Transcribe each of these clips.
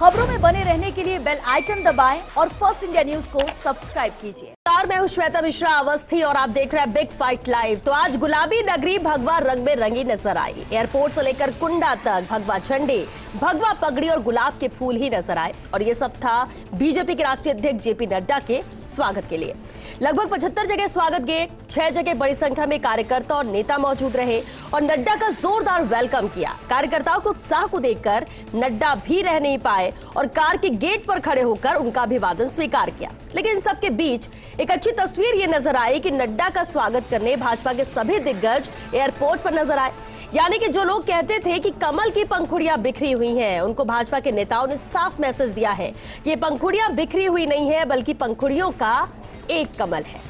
खबरों में बने रहने के लिए बेल आइकन दबाएं और फर्स्ट इंडिया न्यूज को सब्सक्राइब कीजिए। मैं हूं श्वेता मिश्रा अवस्थी और आप देख रहे हैं बिग फाइट लाइव। तो आज गुलाबी नगरी भगवा रंग में रंगी नजर आई। एयरपोर्ट से लेकर कुंडा तक भगवा झंडे, भगवा पगड़ी और गुलाब के फूल ही नजर आए और ये सब था बीजेपी के राष्ट्रीय अध्यक्ष जेपी नड्डा के स्वागत के लिए। लगभग 75 जगह स्वागत गेट, 6 जगह बड़ी संख्या में कार्यकर्ता और नेता मौजूद रहे और नड्डा का जोरदार वेलकम किया। कार्यकर्ताओं के उत्साह को देखकर नड्डा भी रह नहीं पाए और कार के गेट पर खड़े होकर उनका अभिवादन स्वीकार किया। लेकिन इन सबके बीच एक अच्छी तस्वीर ये नजर आई कि नड्डा का स्वागत करने भाजपा के सभी दिग्गज एयरपोर्ट पर नजर आए। यानी कि जो लोग कहते थे कि कमल की पंखुड़ियां बिखरी हुई हैं, उनको भाजपा के नेताओं ने साफ मैसेज दिया है कि ये पंखुड़ियां बिखरी हुई नहीं है, बल्कि पंखुड़ियों का एक कमल है।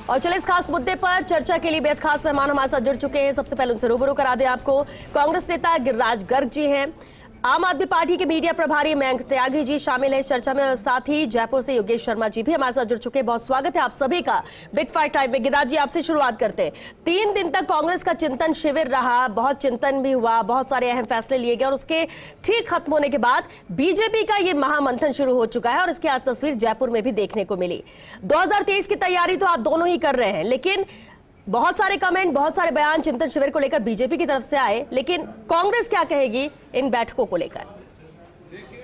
और चलिए इस खास मुद्दे पर चर्चा के लिए बेहद खास मेहमान हमारे साथ जुड़ चुके हैं। सबसे पहले उनसे रूबरू करा दें आपको। कांग्रेस नेता गिरिराज गर्ग जी हैं, आम आदमी पार्टी के मीडिया प्रभारी मयंक त्यागी जी शामिल है इस चर्चा में और साथ ही जयपुर से योगेश शर्मा जी भी हमारे साथ जुड़ चुके हैं। बहुत स्वागत है आप सभी का बिग फाइट टाइम में। गिरिराज जी आपसे शुरुआत करते हैं। 3 दिन तक कांग्रेस का चिंतन शिविर रहा, बहुत चिंतन भी हुआ, बहुत सारे अहम फैसले लिए गए और उसके ठीक खत्म होने के बाद बीजेपी का ये महामंथन शुरू हो चुका है और इसकी आज तस्वीर जयपुर में भी देखने को मिली। 2023 की तैयारी तो आप दोनों ही कर रहे हैं, लेकिन बहुत सारे कमेंट, बहुत सारे बयान चिंतन शिविर को लेकर बीजेपी की तरफ से आए, लेकिन कांग्रेस क्या कहेगी इन बैठकों को लेकर? देखिए,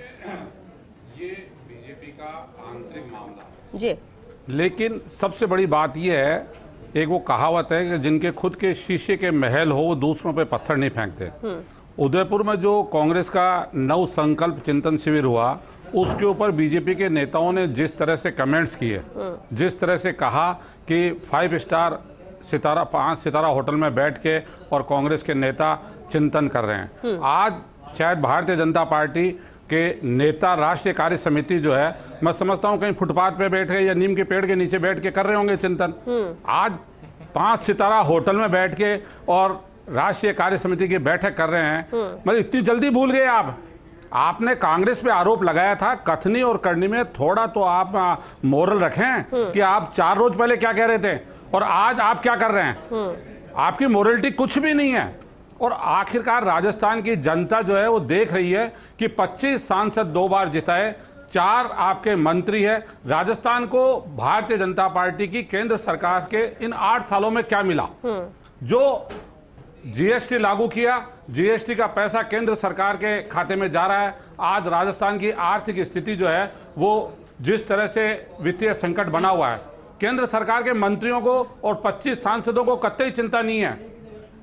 ये बीजेपी का आंतरिक मामला है जी, लेकिन सबसे बड़ी बात यह है, एक वो कहावत है कि जिनके खुद के शीशे के महल हो वो दूसरों पे पत्थर नहीं फेंकते। उदयपुर में जो कांग्रेस का नव संकल्प चिंतन शिविर हुआ, उसके ऊपर बीजेपी के नेताओं ने जिस तरह से कमेंट्स किए, जिस तरह से कहा कि 5 स्टार सितारा 5 सितारा होटल में बैठ के और कांग्रेस के नेता चिंतन कर रहे हैं। आज शायद भारतीय जनता पार्टी के नेता राष्ट्रीय कार्य समिति जो है, मैं समझता हूं कहीं फुटपाथ पे बैठ के या नीम के पेड़ के नीचे बैठ के कर रहे होंगे चिंतन। आज 5 सितारा होटल में बैठ के और राष्ट्रीय कार्य समिति की बैठक कर रहे हैं। मतलब इतनी जल्दी भूल गए आप? आपने कांग्रेस पे आरोप लगाया था, कथनी और करनी में थोड़ा तो आप मोरल रखें कि आप 4 रोज पहले क्या कह रहे थे और आज आप क्या कर रहे हैं। आपकी मोरलिटी कुछ भी नहीं है। और आखिरकार राजस्थान की जनता जो है वो देख रही है कि 25 सांसद 2 बार जिताए, 4 आपके मंत्री है। राजस्थान को भारतीय जनता पार्टी की केंद्र सरकार के इन 8 सालों में क्या मिला? जो जीएसटी लागू किया, जीएसटी का पैसा केंद्र सरकार के खाते में जा रहा है। आज राजस्थान की आर्थिक स्थिति जो है वो जिस तरह से वित्तीय संकट बना हुआ है, केंद्र सरकार के मंत्रियों को और 25 सांसदों को कतई चिंता नहीं है।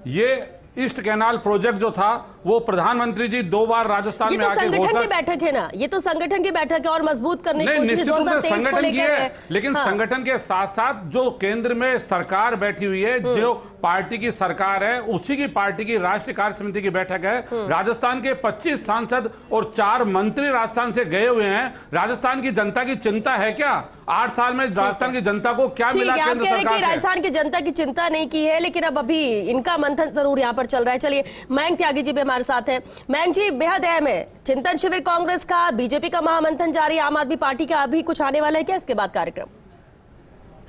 ये ईस्ट कैनाल प्रोजेक्ट जो था वो प्रधानमंत्री जी 2 बार राजस्थान में आके संगठन की बैठक है ना, ये तो संगठन की बैठक है और मजबूत करने की कोशिश 2023 को लेकर है। लेकिन संगठन के साथ साथ जो केंद्र में सरकार बैठी हुई है, जो पार्टी की सरकार है, उसी की पार्टी की राष्ट्रीय कार्य समिति की बैठक है। राजस्थान के 25 सांसद और 4 मंत्री राजस्थान से गए हुए हैं। राजस्थान की जनता की चिंता है क्या? 8 साल में राजस्थान की जनता को क्या मिला केंद्र सरकार से? राजस्थान की जनता की चिंता नहीं की है, लेकिन अब अभी इनका मंथन जरूर यहाँ पर चल रहा है। चलिए मयंक त्यागी जी भी हमारे साथ हैं। मयंक जी, बेहद अहम है चिंतन शिविर कांग्रेस का, बीजेपी का महामंथन जारी, आम आदमी पार्टी का अभी कुछ आने वाला है क्या इसके बाद कार्यक्रम?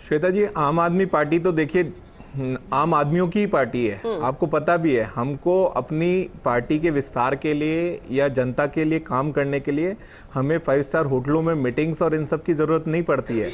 श्वेता जी, आम आदमी पार्टी तो देखिए आम आदमियों की पार्टी है, आपको पता भी है। हमको अपनी पार्टी के विस्तार के लिए या जनता के लिए काम करने के लिए हमें 5 स्टार होटलों में मीटिंग्स और इन सब की ज़रूरत नहीं पड़ती है।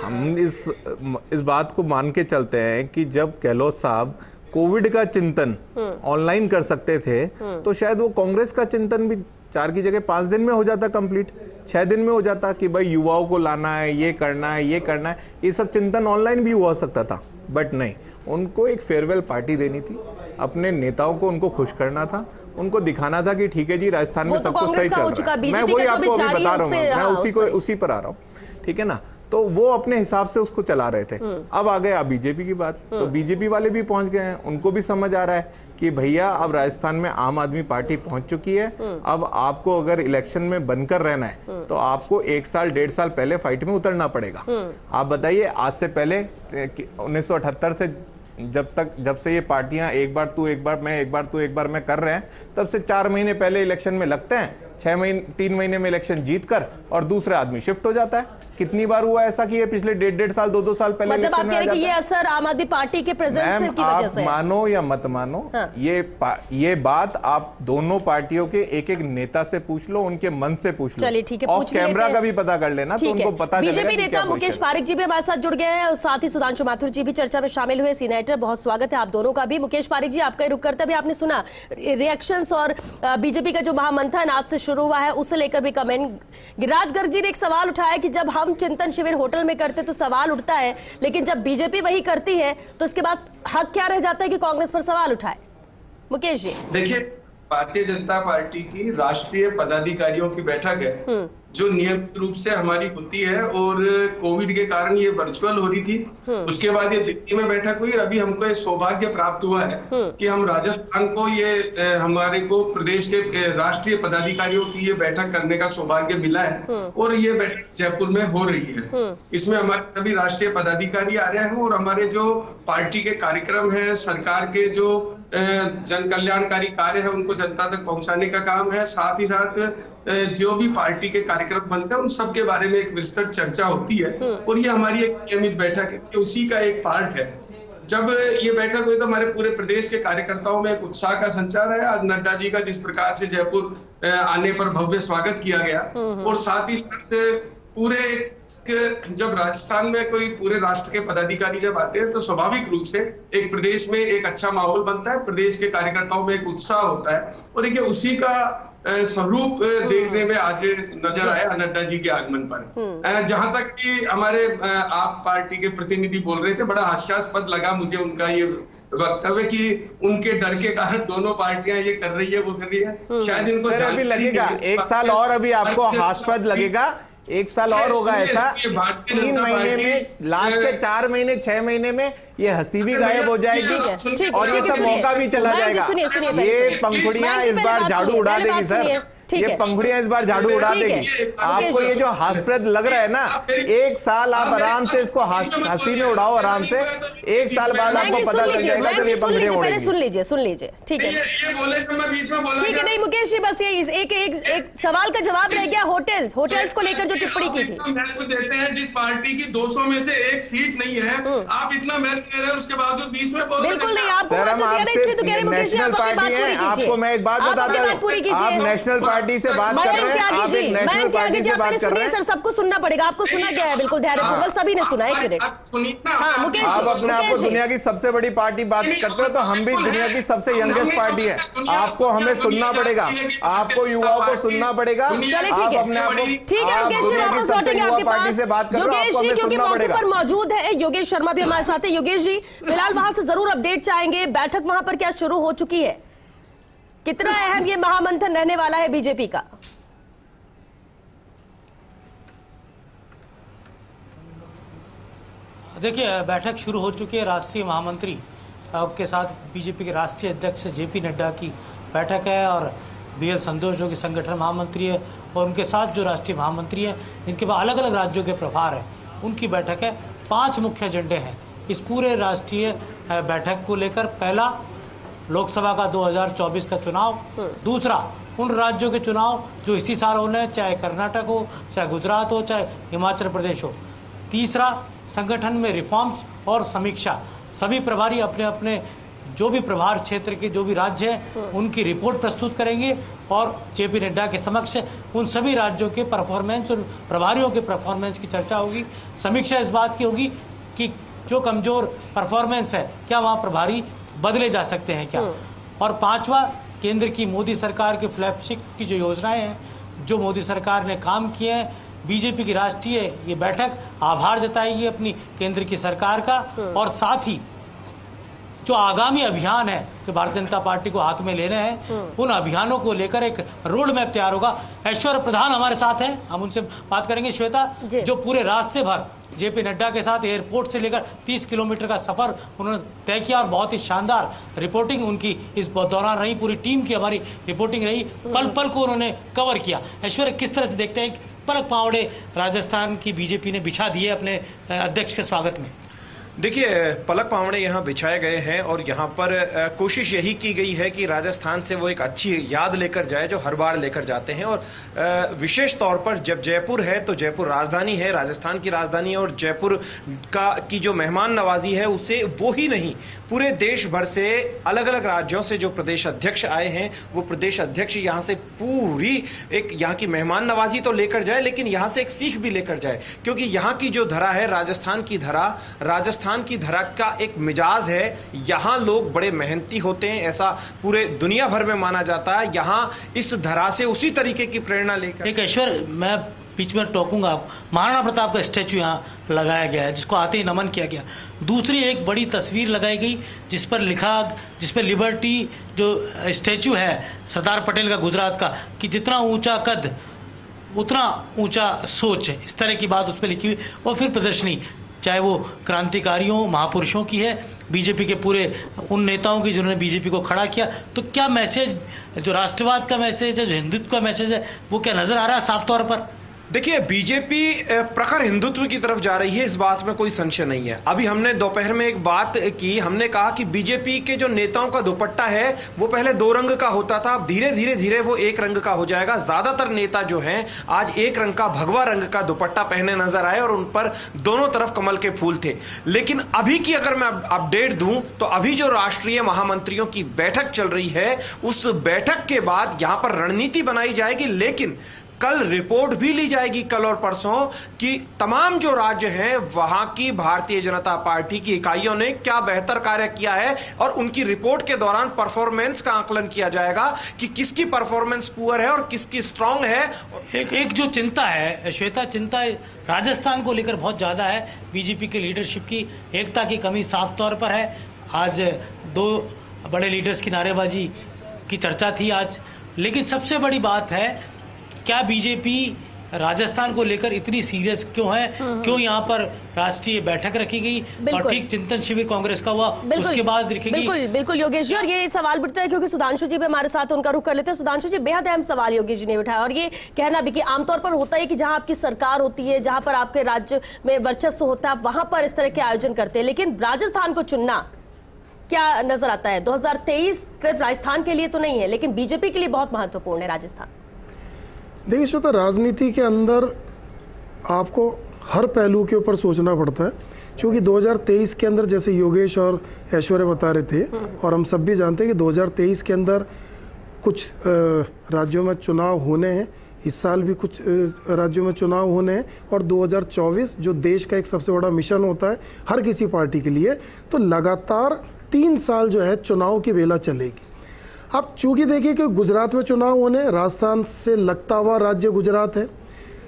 हम इस बात को मान के चलते हैं कि जब गहलोत साहब कोविड का चिंतन ऑनलाइन कर सकते थे, तो शायद वो कांग्रेस का चिंतन भी 4 की जगह 5 दिन में हो जाता कंप्लीट, 6 दिन में हो जाता कि भाई युवाओं को लाना है, ये करना है, ये करना है। ये सब चिंतन ऑनलाइन भी हुआ सकता था, बट नहीं, उनको एक फेयरवेल पार्टी देनी थी, अपने नेताओं को उनको खुश करना था, उनको दिखाना था कि ठीक है जी राजस्थान में सब कुछ सही चल रहा है। मैं वही आपको अभी बता रहा हूँ, मैं उसी पर आ रहा हूँ, ठीक है ना। तो वो अपने हिसाब से उसको चला रहे थे। अब आ गया बीजेपी की बात, तो बीजेपी वाले भी पहुंच गए हैं, उनको भी समझ आ रहा है कि भैया अब राजस्थान में आम आदमी पार्टी पहुंच चुकी है। अब आपको अगर इलेक्शन में बनकर रहना है तो आपको 1 साल 1.5 साल पहले फाइट में उतरना पड़ेगा। आप बताइए, आज से पहले 1978 से जब से ये पार्टियां एक बार तू एक बार मैं, एक बार तू एक बार मैं कर रहे हैं, तब से 4 महीने पहले इलेक्शन में लगते हैं 3 महीने में इलेक्शन जीत कर और दूसरा आदमी शिफ्ट हो जाता है। कितनी बार हुआ ऐसा कि ये पिछले 1.5 साल 2 साल पहले मतलब इलेक्शन आप कह रहे हैं कि ये असर आम आदमी पार्टी के प्रेजेंस की वजह से है? मानो या मत मानो, हाँ। ये बात आप दोनों पार्टियों के एक एक नेता से पूछ लो, उनके मन से पूछ लो। चलिए ठीक है, ऑफ कैमरा का भी पता कर लेना तो उनको पता चलेगा। बीजेपी नेता मुकेश पारिक जी भी हमारे साथ जुड़ गए हैं और साथ ही सुधांशु माथुर जी भी चर्चा में शामिल हुए। सीनेटर, बहुत स्वागत है आप दोनों का भी। मुकेश पारिक जी, आपका रुख करते हुए आपने सुना रिएक्शंस और बीजेपी का जो महामंथन आज से शुरू हुआ है उसे लेकर भी कमेंट। गिरिराज गर्ग जी ने एक सवाल उठाया कि जब हम चिंतन शिविर होटल में करते तो सवाल उठता है, लेकिन जब बीजेपी वही करती है तो इसके बाद हक क्या रह जाता है कि कांग्रेस पर सवाल उठाए? मुकेश जी देखिए, भारतीय जनता पार्टी की राष्ट्रीय पदाधिकारियों की बैठक है जो नियमित रूप से हमारी होती है और कोविड के कारण ये वर्चुअल हो रही थी। उसके बाद ये दिल्ली में बैठक हुई और अभी हमको ये सौभाग्य प्राप्त हुआ है कि हम राजस्थान को ये हमारे को प्रदेश के राष्ट्रीय पदाधिकारियों की ये बैठक करने का सौभाग्य मिला है और ये बैठक जयपुर में हो रही है। इसमें हमारे सभी राष्ट्रीय पदाधिकारी आ रहे हैं और हमारे जो पार्टी के कार्यक्रम है, सरकार के जो जन कल्याणकारी कार्य है उनको जनता तक पहुंचाने का काम है। साथ ही साथ जो भी पार्टी के कार्यक्रम बनते हैं उन सब के बारे में एक विस्तृत चर्चा होती है और ये हमारी एक नियमित बैठक है, उसी का एक पार्ट है। जब ये बैठक हुई तो हमारे पूरे प्रदेश के कार्यकर्ताओं में एक उत्साह का संचार है। आज नड्डा जी का जिस प्रकार से जयपुर आने पर भव्य स्वागत किया गया और साथ ही साथ पूरे जब राजस्थान में कोई पूरे राष्ट्र के पदाधिकारी जब आते हैं तो स्वाभाविक रूप से एक प्रदेश में एक अच्छा माहौल बनता है, प्रदेश के कार्यकर्ताओं में एक उत्साह होता है और देखिए उसी का स्वरूप देखने में आज नजर आया नड्डा जी के आगमन पर। जहां तक कि हमारे आप पार्टी के प्रतिनिधि बोल रहे थे, बड़ा हास्यास्पद लगा मुझे उनका ये वक्तव्य कि उनके डर के कारण दोनों पार्टियां ये कर रही है वो कर रही है। शायद इनको अभी लगेगा 1 साल और, अभी आपको हास्यास्पद लगेगा, 1 साल और होगा ऐसा। 3 महीने में, लास्ट के 4 महीने 6 महीने में ये हंसी भी गायब हो जाएगी और ये सब मौका भी चला जाएगा। ये पंखुड़ियां इस बार झाड़ू उड़ा देगी सर, ये पंखुड़ियां इस बार झाड़ू उड़ा देगी। आपको ये जो हास्यप्रद लग रहा है ना, 1 साल आप आराम से इसको हंसी में उड़ाओ आराम से, 1 साल बाद आपको पता चल जाएगा जब ये पंखुड़ियां उड़ेंगी। सुन लीजिए ठीक है, ठीक है। नहीं मुकेश जी, बस ये एक सवाल का जवाब रह गया। होटल्स को लेकर जो टिप्पणी की थी, देते हैं जिस पार्टी की 200 में से 1 सीट नहीं है, आप इतना महत्व दे रहे हैं उसके बावजूद बीच में बिल्कुल नहीं। आपको नेशनल पार्टी है, आपको मैं एक बात बताता हूँ, आप नेशनल पार्टी से बात कर रहे हैं, आप एक नेशनल पार्टी से बात कर रहे हैं। सर सबको सुनना पड़ेगा, आपको सुना गया है बिल्कुल ध्यानपूर्वक, सभी ने सुना। 1 मिनट। हाँ मुकेश, आप अपने आप को दुनिया की सबसे बड़ी पार्टी बात करते हो तो हम भी दुनिया की सबसे यंगेस्ट पार्टी है। आपको हमें सुनना पड़ेगा, आपको युवाओं को सुनना पड़ेगा। आप अपने आप को, आप दुनिया की सबसे युवा पार्टी से बात कर रहे हो, आपको हमें सुनना पड़ेगा। मौजूद है योगेश शर्मा भी हमारे साथ है। योगेश जी, फिलहाल वहां से जरूर अपडेट चाहेंगे, बैठक वहां पर क्या शुरू हो चुकी है? कितना अहम ये महामंथन रहने वाला है बीजेपी का? देखिए, बैठक शुरू हो चुकी है। राष्ट्रीय महामंत्री के साथ बीजेपी के राष्ट्रीय अध्यक्ष जेपी नड्डा की बैठक है और BL संतोष जो कि संगठन महामंत्री है और उनके साथ जो राष्ट्रीय महामंत्री है जिनके पास अलग अलग राज्यों के प्रभार है, उनकी बैठक है। 5 मुख्य एजेंडे हैं इस पूरे राष्ट्रीय बैठक को लेकर। पहला, लोकसभा का 2024 का चुनाव। दूसरा, उन राज्यों के चुनाव जो इसी साल होने हैं, चाहे कर्नाटक हो, चाहे गुजरात हो, चाहे हिमाचल प्रदेश हो। तीसरा, संगठन में रिफॉर्म्स और समीक्षा। सभी प्रभारी अपने अपने जो भी प्रभार क्षेत्र के जो भी राज्य हैं उनकी रिपोर्ट प्रस्तुत करेंगे और जेपी नड्डा के समक्ष उन सभी राज्यों के परफॉर्मेंस और प्रभारियों के परफॉर्मेंस की चर्चा होगी। समीक्षा इस बात की होगी कि जो कमजोर परफॉर्मेंस है क्या वहाँ प्रभारी बदले जा सकते हैं क्या। और 5वां, केंद्र की मोदी सरकार की फ्लैगशिप की जो योजनाएं हैं, जो मोदी सरकार ने काम किए हैं। बीजेपी की राष्ट्रीय ये बैठक आभार जताएगी अपनी केंद्र की सरकार का और साथ ही जो आगामी अभियान है जो भारतीय जनता पार्टी को हाथ में लेने हैं, उन अभियानों को लेकर एक रोड मैप तैयार होगा। ऐश्वर्य प्रधान हमारे साथ हैं, हम उनसे बात करेंगे। श्वेता, जो पूरे रास्ते भर जेपी नड्डा के साथ एयरपोर्ट से लेकर 30 किलोमीटर का सफर उन्होंने तय किया और बहुत ही शानदार रिपोर्टिंग उनकी इस दौरान रही। पूरी टीम की हमारी रिपोर्टिंग रही, पल पल को उन्होंने कवर किया। ऐश्वर्य, किस तरह से देखते हैं पलक पावड़े राजस्थान की बीजेपी ने बिछा दिए अपने अध्यक्ष के स्वागत में? देखिए, पलक पावड़े यहाँ बिछाए गए हैं और यहाँ पर कोशिश यही की गई है कि राजस्थान से वो एक अच्छी याद लेकर जाए जो हर बार लेकर जाते हैं। और विशेष तौर पर जब जयपुर है तो जयपुर राजधानी है, राजस्थान की राजधानी है, और जयपुर की जो मेहमान नवाजी है उसे वो ही नहीं पूरे देश भर से अलग अलग राज्यों से जो प्रदेश अध्यक्ष आए हैं वो प्रदेश अध्यक्ष यहाँ से पूरी एक यहाँ की मेहमान नवाजी तो लेकर जाए, लेकिन यहाँ से एक सीख भी लेकर जाए, क्योंकि यहाँ की जो धरा है राजस्थान की धरा का एक मिजाज है। यहाँ लोग बड़े मेहनती होते हैं, ऐसा पूरे दुनिया भर में माना जाता है। यहाँ इस धरा से उसी तरीके की प्रेरणा लेकर एक ऐश्वर्य, मैं बीच में टोकूंगा, महाराणा प्रताप का स्टैचू यहाँ लगाया गया है जिसको आते ही नमन किया गया। दूसरी एक बड़ी तस्वीर लगाई गई जिस पर लिबर्टी जो स्टैचू है सरदार पटेल का गुजरात का, कि जितना ऊंचा कद उतना ऊंचा सोच, इस तरह की बात उस पर लिखी हुई। और फिर प्रदर्शनी, चाहे वो क्रांतिकारियों महापुरुषों की है, बीजेपी के पूरे उन नेताओं की जिन्होंने बीजेपी को खड़ा किया, तो क्या मैसेज, जो राष्ट्रवाद का मैसेज है, जो हिंदुत्व का मैसेज है, वो क्या नजर आ रहा है साफ तौर पर? देखिए, बीजेपी प्रखर हिंदुत्व की तरफ जा रही है, इस बात में कोई संशय नहीं है। अभी हमने दोपहर में एक बात की, हमने कहा कि बीजेपी के जो नेताओं का दुपट्टा है वो पहले 2 रंग का होता था, अब धीरे धीरे वो 1 रंग का हो जाएगा। ज्यादातर नेता जो हैं आज 1 रंग का, भगवा रंग का दुपट्टा पहने नजर आए और उन पर दोनों तरफ कमल के फूल थे। लेकिन अभी की अगर मैं अपडेट दूं तो अभी जो राष्ट्रीय महामंत्रियों की बैठक चल रही है, उस बैठक के बाद यहां पर रणनीति बनाई जाएगी, लेकिन कल रिपोर्ट भी ली जाएगी, कल और परसों, कि तमाम जो राज्य हैं वहां की भारतीय जनता पार्टी की इकाइयों ने क्या बेहतर कार्य किया है, और उनकी रिपोर्ट के दौरान परफॉर्मेंस का आकलन किया जाएगा कि किसकी परफॉर्मेंस पुअर है और किसकी स्ट्रांग है। एक जो चिंता है श्वेता, चिंता राजस्थान को लेकर बहुत ज्यादा है। बीजेपी के लीडरशिप की एकता की कमी साफ तौर पर है। आज 2 बड़े लीडर्स की नारेबाजी की चर्चा थी आज, लेकिन सबसे बड़ी बात है क्या बीजेपी राजस्थान को लेकर इतनी सीरियस क्यों है? क्यों यहाँ पर राष्ट्रीय बैठक रखी गई और ठीक चिंतन शिविर कांग्रेस का हुआ उसके बाद रखेगी? बिल्कुल योगेश जी, और ये सवाल उठता है क्योंकि सुधांशु जी भी हमारे साथ, उनका रुख कर लेते हैं। सुधांशु जी, बेहद अहम सवाल योगेश जी ने उठाया, और ये कहना भी कि आमतौर पर होता है कि जहां आपकी सरकार होती है, जहां पर आपके राज्य में वर्चस्व होता है, वहां पर इस तरह के आयोजन करते हैं, लेकिन राजस्थान को चुनना क्या नजर आता है? 2023 सिर्फ राजस्थान के लिए तो नहीं है, लेकिन बीजेपी के लिए बहुत महत्वपूर्ण है राजस्थान। देखिए श्वेता, राजनीति के अंदर आपको हर पहलू के ऊपर सोचना पड़ता है, क्योंकि 2023 के अंदर जैसे योगेश और ऐश्वर्य बता रहे थे, और हम सब भी जानते हैं कि 2023 के अंदर कुछ राज्यों में चुनाव होने हैं, इस साल भी कुछ राज्यों में चुनाव होने हैं, और 2024 जो देश का एक सबसे बड़ा मिशन होता है हर किसी पार्टी के लिए, तो लगातार 3 साल जो है चुनाव की बेला चलेगी। अब चूंकि देखिए कि गुजरात में चुनाव होने, राजस्थान से लगता हुआ राज्य गुजरात है,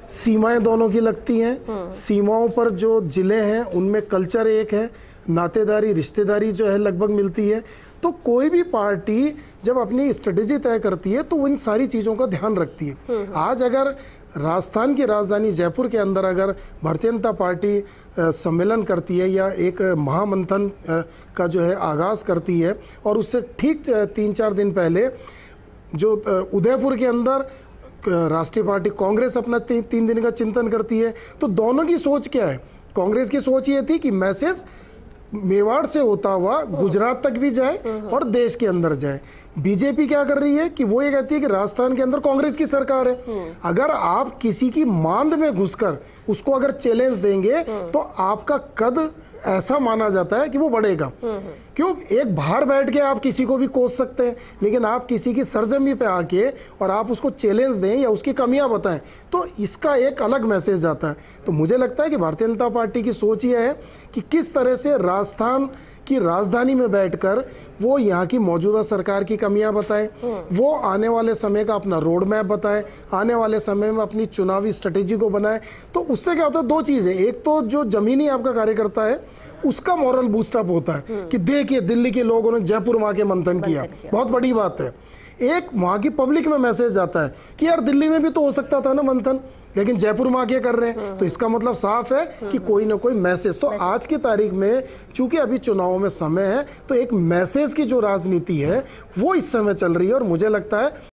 सीमाएं दोनों की लगती हैं, सीमाओं पर जो जिले हैं उनमें कल्चर एक है, नातेदारी रिश्तेदारी जो है लगभग मिलती है। तो कोई भी पार्टी जब अपनी स्ट्रेटेजी तय करती है तो वो इन सारी चीज़ों का ध्यान रखती है। आज अगर राजस्थान की राजधानी जयपुर के अंदर अगर भारतीय जनता पार्टी सम्मेलन करती है या एक महामंथन का जो है आगाज़ करती है, और उससे ठीक 3-4 दिन पहले जो उदयपुर के अंदर राष्ट्रीय पार्टी कांग्रेस अपना 3 दिन का चिंतन करती है, तो दोनों की सोच क्या है? कांग्रेस की सोच ये थी कि मैसेज मेवाड़ से होता हुआ गुजरात तक भी जाए और देश के अंदर जाए। बीजेपी क्या कर रही है कि वो ये कहती है कि राजस्थान के अंदर कांग्रेस की सरकार है, अगर आप किसी की मांद में घुसकर उसको अगर चैलेंज देंगे तो आपका कद ऐसा माना जाता है कि वो बढ़ेगा। क्यों? एक बाहर बैठ के आप किसी को भी कोस सकते हैं, लेकिन आप किसी की सरजमी पे आके और आप उसको चैलेंज दें या उसकी कमियां बताएं तो इसका एक अलग मैसेज आता है। तो मुझे लगता है कि भारतीय जनता पार्टी की सोच ये है कि किस तरह से राजस्थान की राजधानी में बैठकर वो यहाँ की मौजूदा सरकार की कमियां बताए, वो आने वाले समय का अपना रोड मैप बताए, आने वाले समय में अपनी चुनावी स्ट्रेटेजी को बनाए। तो उससे क्या होता है? 2 चीज़ें, एक तो जो जमीनी आपका कार्यकर्ता है उसका मॉरल बूस्टअप होता है कि देखिए दिल्ली के लोगों ने जयपुर में आके मंथन किया, बहुत बड़ी बात है। एक वहाँ की पब्लिक में मैसेज आता है कि यार दिल्ली में भी तो हो सकता था ना मंथन, लेकिन जयपुर में आके कर रहे हैं, तो इसका मतलब साफ है कि कोई ना कोई मैसेज। तो आज की तारीख में चूंकि अभी चुनाव में समय है, तो एक मैसेज की जो राजनीति है वो इस समय चल रही है, और मुझे लगता है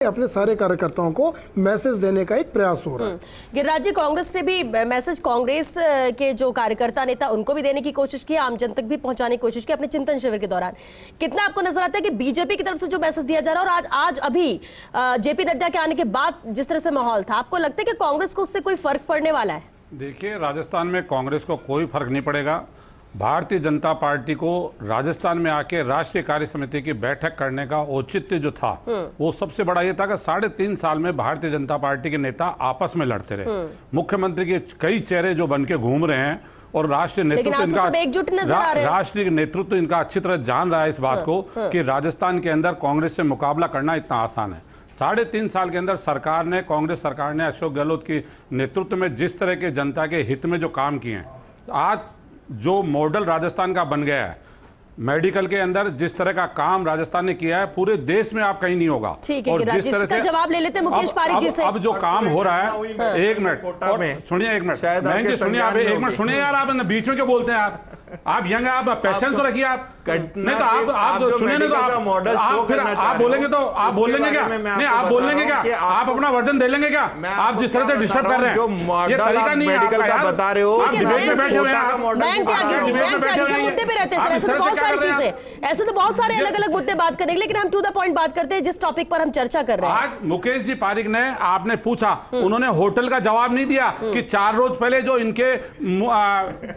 अपने सारे कार्यकर्ताओं को मैसेज देने का एक प्रयास हो रहा है। गिरिराज जी, कांग्रेस ने भी मैसेज, कांग्रेस के जो कार्यकर्ता नेता उनको भी देने की कोशिश की, आम जन तक भी पहुंचाने की कोशिश की अपने चिंतन शिविर के दौरान। कितना आपको नजर आता है कि बीजेपी की तरफ से जो मैसेज दिया जा रहा है, और आज अभी जेपी नड्डा के आने के बाद जिस तरह से माहौल था, आपको लगता है कि कांग्रेस को उससे कोई फर्क पड़ने वाला है? देखिए, राजस्थान में कांग्रेस को कोई फर्क नहीं पड़ेगा। भारतीय जनता पार्टी को राजस्थान में आके राष्ट्रीय कार्य समिति की बैठक करने का औचित्य जो था, वो सबसे बड़ा ये था कि 3.5 साल में भारतीय जनता पार्टी के नेता आपस में लड़ते रहे। मुख्यमंत्री के कई चेहरे जो बन के घूम रहे हैं और राष्ट्रीय नेतृत्व राष्ट्रीय नेतृत्व इनका अच्छी तरह जान रहा है इस बात को कि राजस्थान के अंदर कांग्रेस से मुकाबला करना इतना आसान है। 3.5 साल के अंदर सरकार ने, कांग्रेस सरकार ने अशोक गहलोत की नेतृत्व में जिस तरह के जनता के हित में जो काम किए हैं, आज जो मॉडल राजस्थान का बन गया है, मेडिकल के अंदर जिस तरह का काम राजस्थान ने किया है, पूरे देश में आप कहीं नहीं होगा। ठीक है, और जिस तरह से जवाब ले लेते हैं मुकेश पारिक जी से। अब जो काम हो रहा है, एक मिनट सुनिए, एक मिनट सुनिए, आप एक मिनट सुनिए यार, आप बीच में क्यों बोलते हैं यार? आप यंग, आप पेशेंस तो रखिए आप। नहीं तो आप सुनिए, नहीं तो आप फिर आप बोलेंगे तो आप बोल लेंगे क्या? नहीं, आप बोल लेंगे क्या? आप अपना वर्जन दे लेंगे क्या? आप जिस तरह से डिस्टर्ब कर रहे हैं, ये तरीका नहीं है आपका यार। बता रहे हो, आप डिबेट में बैठे हुए हैं, मुद्दे पे रहते हैं। ऐसे तो बहुत सारी चीजें, ऐसे तो बहुत सारे अलग अलग मुद्दे बात करेंगे, लेकिन हम टू द पॉइंट बात करते हैं जिस टॉपिक पर हम चर्चा कर रहे हैं। आज मुकेश जी पारिक ने, आपने पूछा, उन्होंने होटल का जवाब नहीं दिया कि 4 रोज पहले जो इनके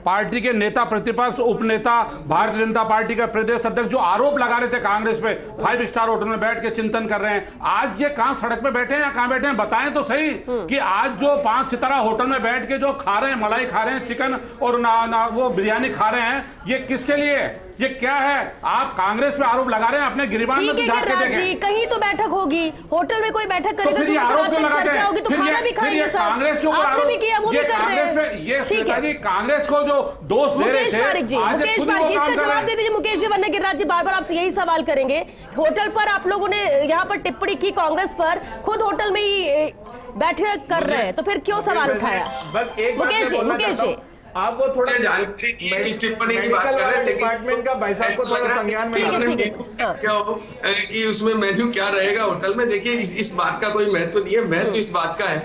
पार्टी के नेता, प्रतिपक्ष, उपनेता, भारतीय जनता पार्टी का प्रदेश अध्यक्ष जो आरोप लगा रहे थे कांग्रेस पे, 5 स्टार होटल में बैठ के चिंतन कर रहे हैं, आज ये कहां सड़क पे बैठे हैं या कहां बैठे हैं? बताएं तो सही कि आज जो 5 सितारा होटल में बैठ के जो खा रहे हैं, मलाई खा रहे हैं, चिकन और वो बिरयानी खा रहे हैं, ये किसके लिए? ये क्या है? आप कांग्रेस पे आरोप लगा रहे हैं, अपने गिरिबान में जाके देखें। कहीं तो बैठक होगी, होटल में कोई बैठक करेगा, चर्चा होगी तो खाना भी खाएंगे सर। आपने भी किया, वो भी कर रहे हैं। ये श्वेता जी, कांग्रेस को जो दोष दे रहे थे, मुकेश पारिक जी, इसका जवाब दे दीजिए मुकेश जी, वरना गिरिराज जी बार बार आपसे यही सवाल करेंगे। होटल पर आप लोगों ने यहाँ पर टिप्पणी की कांग्रेस पर, खुद होटल में ही बैठक कर रहे हैं, तो फिर क्यों सवाल उठाया? बस एक मुकेश जी, आप वो थोड़ा टिप्पणी की बात कर रहे हैं, डिपार्टमेंट का भाई साहब को थोड़ा संज्ञान में क्या हो कि उसमें मेन्यू क्या रहेगा होटल में। देखिए, इस बात का कोई महत्व नहीं है। महत्व इस बात का है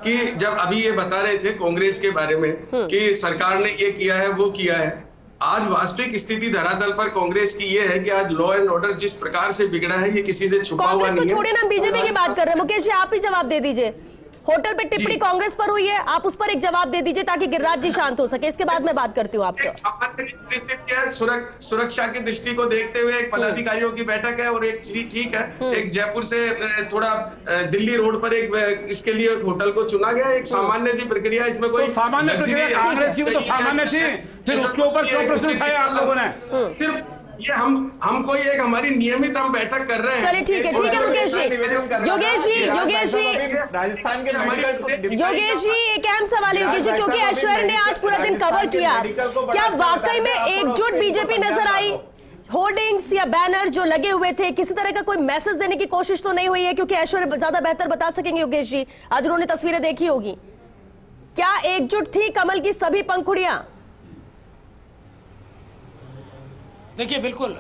कि जब अभी ये बता रहे थे कांग्रेस के बारे में कि सरकार ने ये किया है, वो किया है, आज वास्तविक स्थिति धरातल पर कांग्रेस की ये है कि आज लॉ एंड ऑर्डर जिस प्रकार से बिगड़ा है, ये किसी से छुपा हुआ नहीं है। छोड़िए ना, बीजेपी की बात कर रहे हैं। मुकेश जी, आप ही जवाब दे दीजिए। होटल पे टिप्पणी कांग्रेस पर हुई है, आप उस पर एक जवाब दे दीजिए ताकि गिरिराज जी शांत हो सके। इसके बाद मैं बात करती हूँ आपसे। सुरक्षा की दृष्टि को देखते हुए एक पदाधिकारियों की बैठक है, और एक ठीक है, एक जयपुर से थोड़ा दिल्ली रोड पर एक इसके लिए होटल को चुना गया। एक सामान्य सी प्रक्रिया, इसमें कोई सामान्य प्रक्रिया कांग्रेस की तो सामान्य थी, फिर उसके ऊपर क्यों प्रश्न उठाए आप लोगों ने? सिर्फ ये हम कोई एक हमारी नियमित हम बैठक कर रहे हैं। चलिए ठीक है मुकेश जी, योगेश जी, राजस्थान के योगेश जी, एक अहम सवाल है योगेश जी, क्योंकि ऐश्वर्या ने आज पूरा दिन कवर किया, क्या वाकई में एकजुट बीजेपी नजर आई? होर्डिंग्स या बैनर जो लगे हुए थे, किसी तरह का कोई मैसेज देने की कोशिश तो नहीं हुई है? क्योंकि ऐश्वर्या ज्यादा बेहतर बता सकेंगे योगेश जी, आज उन्होंने तस्वीरें देखी होगी। क्या एकजुट थी कमल की सभी पंखुड़ियां? देखिए, बिल्कुल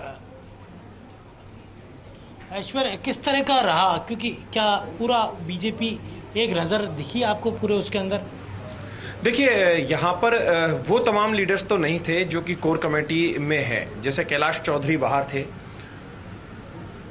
ऐश्वर्या किस तरह का रहा, क्योंकि क्या पूरा बीजेपी एक नज़र दिखी आपको पूरे उसके अंदर? देखिए, यहाँ पर वो तमाम लीडर्स तो नहीं थे जो कि कोर कमेटी में है। जैसे कैलाश चौधरी बाहर थे,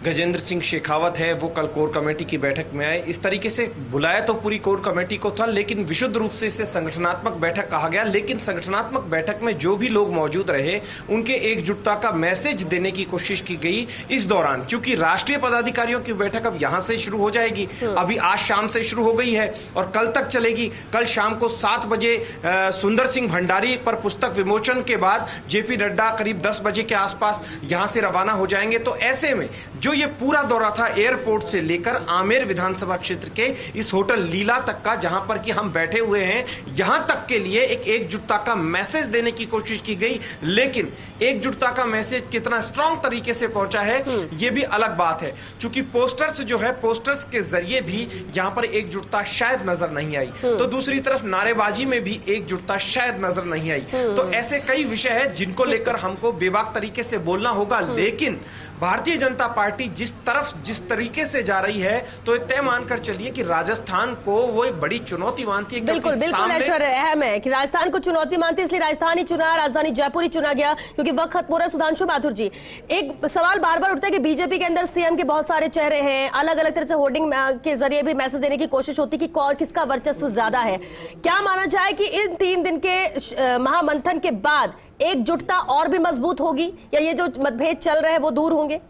गजेंद्र सिंह शेखावत है, वो कल कोर कमेटी की बैठक में आए। इस तरीके से बुलाया तो पूरी कोर कमेटी को था, लेकिन विशुद्ध रूप से इसे संगठनात्मक बैठक कहा गया। लेकिन संगठनात्मक बैठक में जो भी लोग मौजूद रहे, उनके एकजुटता का मैसेज देने की कोशिश की गई इस दौरान। क्योंकि राष्ट्रीय पदाधिकारियों की बैठक अब यहां से शुरू हो जाएगी, अभी आज शाम से शुरू हो गई है और कल तक चलेगी। कल शाम को 7 बजे सुंदर सिंह भंडारी पर पुस्तक विमोचन के बाद जेपी नड्डा करीब 10 बजे के आसपास यहां से रवाना हो जाएंगे। तो ऐसे में जो ये पूरा दौरा था, एयरपोर्ट से लेकर आमेर विधानसभा क्षेत्र के इस होटल लीला तक का, जहां पर कि हम बैठे हुए हैं, यहां तक के लिए एक एकजुटता का मैसेज देने की कोशिश की गई। लेकिन एकजुटता का मैसेज कितना स्ट्रांग तरीके से पहुंचा है, यह भी अलग बात है। क्योंकि पोस्टर्स जो है, पोस्टर्स के जरिए भी यहां पर एकजुटता शायद नजर नहीं आई, तो दूसरी तरफ नारेबाजी में भी एकजुटता शायद नजर नहीं आई। तो ऐसे कई विषय है जिनको लेकर हमको बेबाक तरीके से बोलना होगा। लेकिन भारतीय जनता पार्टी पार्टी जिस तरीके से जा रही है, तो तय मानकर चलिए कि राजस्थान को वो एक बड़ी चुनौती मानती है। बिल्कुल बिल्कुल ऐश्वर्य, अहम है कि राजस्थान को चुनौती मानती है, इसलिए राजस्थान ही चुना, राजधानी जयपुर ही चुना गया क्योंकि वक्त खत्म हो रहा है। सुधांशु माथुर जी, एक सवाल बार बार उठता है कि बीजेपी के अंदर सीएम के बहुत सारे चेहरे हैं, अलग अलग तरह से होर्डिंग के जरिए भी मैसेज देने की कोशिश होती है कि किसका वर्चस्व ज्यादा है। क्या माना जाए कि इन 3 दिन के महामंथन के बाद एकजुटता और भी मजबूत होगी या ये जो मतभेद चल रहे हैं वो दूर होंगे?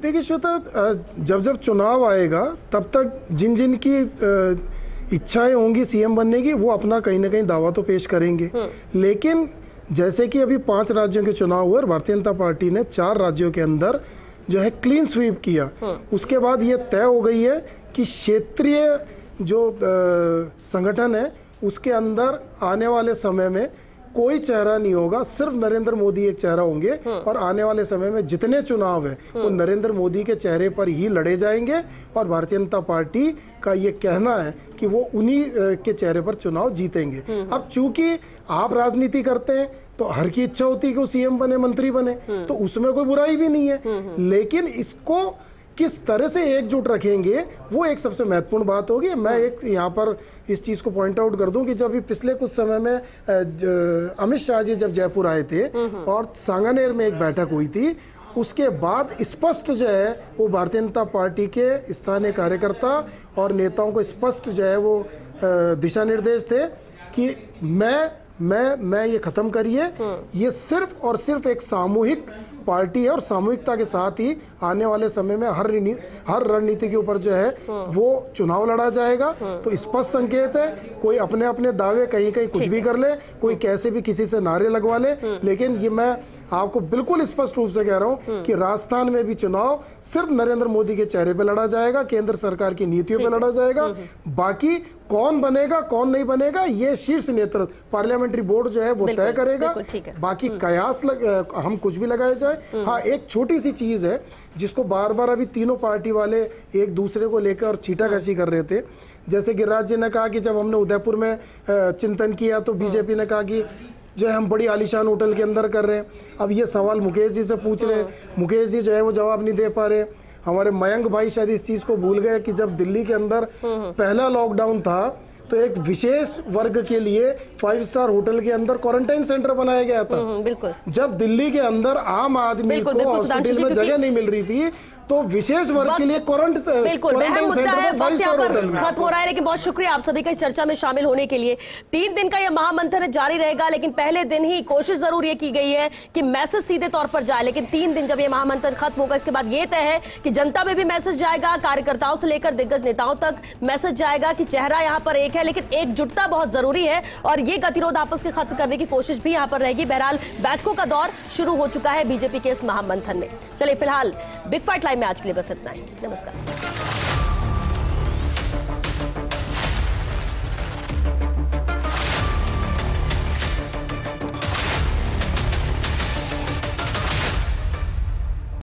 देखिए श्वेता, जब जब चुनाव आएगा तब तक जिन जिन की इच्छाएं होंगी सीएम बनने की, वो अपना कहीं ना कहीं दावा तो पेश करेंगे। लेकिन जैसे कि अभी 5 राज्यों के चुनाव हुए और भारतीय जनता पार्टी ने 4 राज्यों के अंदर जो है क्लीन स्वीप किया, उसके बाद ये तय हो गई है कि क्षेत्रीय जो संगठन है उसके अंदर आने वाले समय में कोई चेहरा नहीं होगा, सिर्फ नरेंद्र मोदी एक चेहरा होंगे और आने वाले समय में जितने चुनाव है वो नरेंद्र मोदी के चेहरे पर ही लड़े जाएंगे और भारतीय जनता पार्टी का ये कहना है कि वो उन्हीं के चेहरे पर चुनाव जीतेंगे। अब चूंकि आप राजनीति करते हैं तो हर की इच्छा होती है कि वो सीएम बने, मंत्री बने, तो उसमें कोई बुराई भी नहीं है, लेकिन इसको किस तरह से एकजुट रखेंगे वो एक सबसे महत्वपूर्ण बात होगी। मैं एक यहाँ पर इस चीज़ को पॉइंट आउट कर दूं कि जब पिछले कुछ समय में अमित शाह जी जब जयपुर आए थे और सांगानेर में एक बैठक हुई थी, उसके बाद स्पष्ट जो है वो भारतीय जनता पार्टी के स्थानीय कार्यकर्ता और नेताओं को स्पष्ट जो है वो दिशा निर्देश थे कि मैं ये खत्म करिए, ये सिर्फ और सिर्फ एक सामूहिक पार्टी है और सामूहिकता के साथ ही आने वाले समय में हर रणनीति के ऊपर जो है वो चुनाव लड़ा जाएगा। तो स्पष्ट संकेत है, कोई अपने अपने दावे कहीं कहीं कुछ भी कर ले, कोई कैसे भी किसी से नारे लगवा ले, लेकिन ये मैं आपको बिल्कुल स्पष्ट रूप से कह रहा हूं कि राजस्थान में भी चुनाव सिर्फ नरेंद्र मोदी के चेहरे पे लड़ा जाएगा, केंद्र सरकार की नीतियों पे लड़ा जाएगा। बाकी कौन बनेगा कौन नहीं बनेगा ये शीर्ष नेतृत्व पार्लियामेंट्री बोर्ड जो है वो तय करेगा। बाकी कयास हम कुछ भी लगाए जाए। हाँ, एक छोटी सी चीज है जिसको बार बार अभी तीनों पार्टी वाले एक दूसरे को लेकर और छींटाकशी कर रहे थे। जैसे गिरिराज जी ने कहा कि जब हमने उदयपुर में चिंतन किया तो बीजेपी ने कहा कि जो है हम बड़ी आलीशान होटल के अंदर कर रहे हैं। अब ये सवाल मुकेश जी से पूछ रहे हैं, मुकेश जी जो है वो जवाब नहीं दे पा रहे। हमारे मयंक भाई शायद इस चीज को भूल गए कि जब दिल्ली के अंदर पहला लॉकडाउन था तो एक विशेष वर्ग के लिए 5 स्टार होटल के अंदर क्वारंटाइन सेंटर बनाया गया था। बिल्कुल। जब दिल्ली के अंदर आम आदमी को हॉस्पिटल में जगह नहीं मिल रही थी तो विशेष वर्ग के लिए बिल्कुल अहम मुद्दा है। वक्त यहाँ पर खत्म हो रहा है, लेकिन बहुत शुक्रिया आप सभी का इस चर्चा में शामिल होने के लिए। 3 दिन का यह महामंथन जारी रहेगा, लेकिन पहले दिन ही कोशिश जरूर ये की गई है कि मैसेज सीधे तौर पर जाए, लेकिन 3 दिन जब ये महामंथन खत्म होगा इसके बाद ये तय है कि जनता में भी मैसेज जाएगा, कार्यकर्ताओं से लेकर दिग्गज नेताओं तक मैसेज जाएगा कि चेहरा यहाँ पर एक है, लेकिन एकजुटता बहुत जरूरी है और ये गतिरोध आपस के खत्म करने की कोशिश भी यहाँ पर रहेगी। बहरहाल बैठकों का दौर शुरू हो चुका है बीजेपी के इस महामंथन में। चलिए फिलहाल बिग फाइट लाइव में आज के लिए बस इतना ही। नमस्कार।